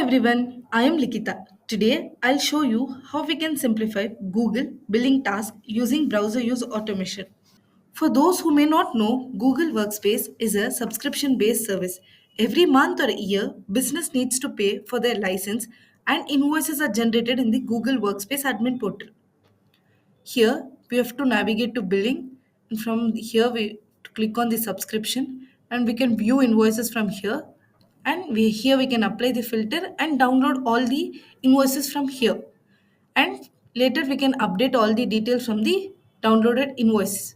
everyone, I am Likita. Today I'll show you how we can simplify Google billing tasks using browser use automation. For those who may not know, Google Workspace is a subscription based service. Every month or year, business needs to pay for their license and invoices are generated in the Google Workspace admin portal. Here we have to navigate to billing, and from here we click on the subscription and we can view invoices from here, and here we can apply the filter and download all the invoices from here, and later we can update all the details from the downloaded invoice.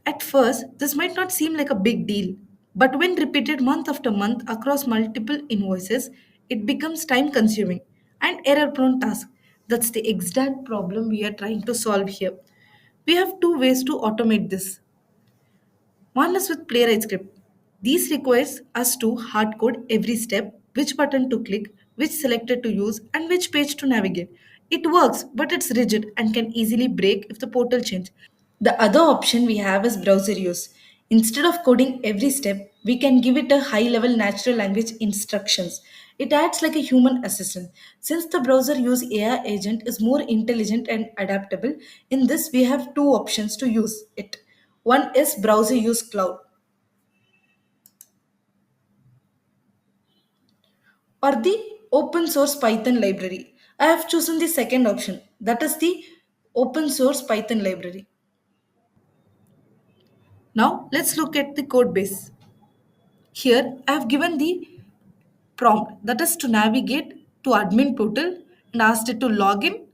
At first, this might not seem like a big deal, but when repeated month after month across multiple invoices, it becomes time consuming and error prone task. That's the exact problem we are trying to solve here. We have two ways to automate this. One is with playwright script. These requires us to hard code every step, which button to click, which selector to use, and which page to navigate. It works, but it's rigid and can easily break if the portal changes. The other option we have is browser use. Instead of coding every step, we can give it a high level natural language instructions. It acts like a human assistant. Since the browser use AI agent is more intelligent and adaptable, in this we have two options to use it. One is browser use cloud or the open source Python library. I have chosen the second option, that is the open source Python library. Now let's look at the code base. Here I have given the prompt, that is to navigate to admin portal, and asked it to log in.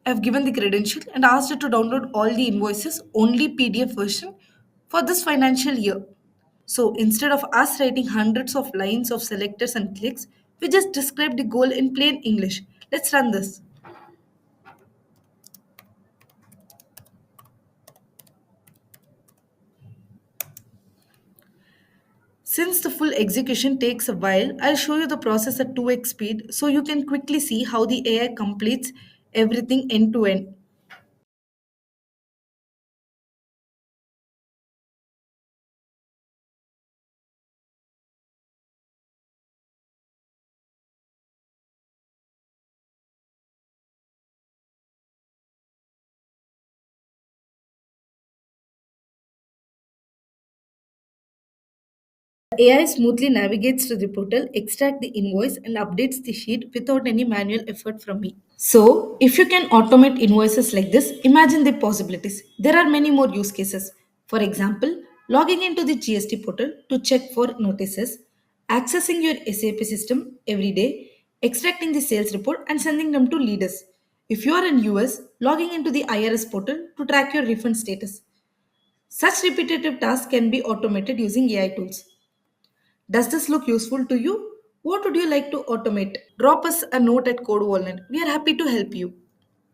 I've given the credential and asked it to download all the invoices, only PDF version for this financial year. So instead of us writing hundreds of lines of selectors and clicks, we just describe the goal in plain English. Let's run this. Since the full execution takes a while, I'll show you the process at 2x speed so you can quickly see how the AI completes everything end to end. AI smoothly navigates to the portal, extracts the invoice, and updates the sheet without any manual effort from me. So, if you can automate invoices like this, imagine the possibilities. There are many more use cases. For example, logging into the GST portal to check for notices, accessing your SAP system every day, extracting the sales report and sending them to leaders. If you are in US, logging into the IRS portal to track your refund status. Such repetitive tasks can be automated using AI tools. Does this look useful to you? What would you like to automate? Drop us a note at Code Walnut. We are happy to help you.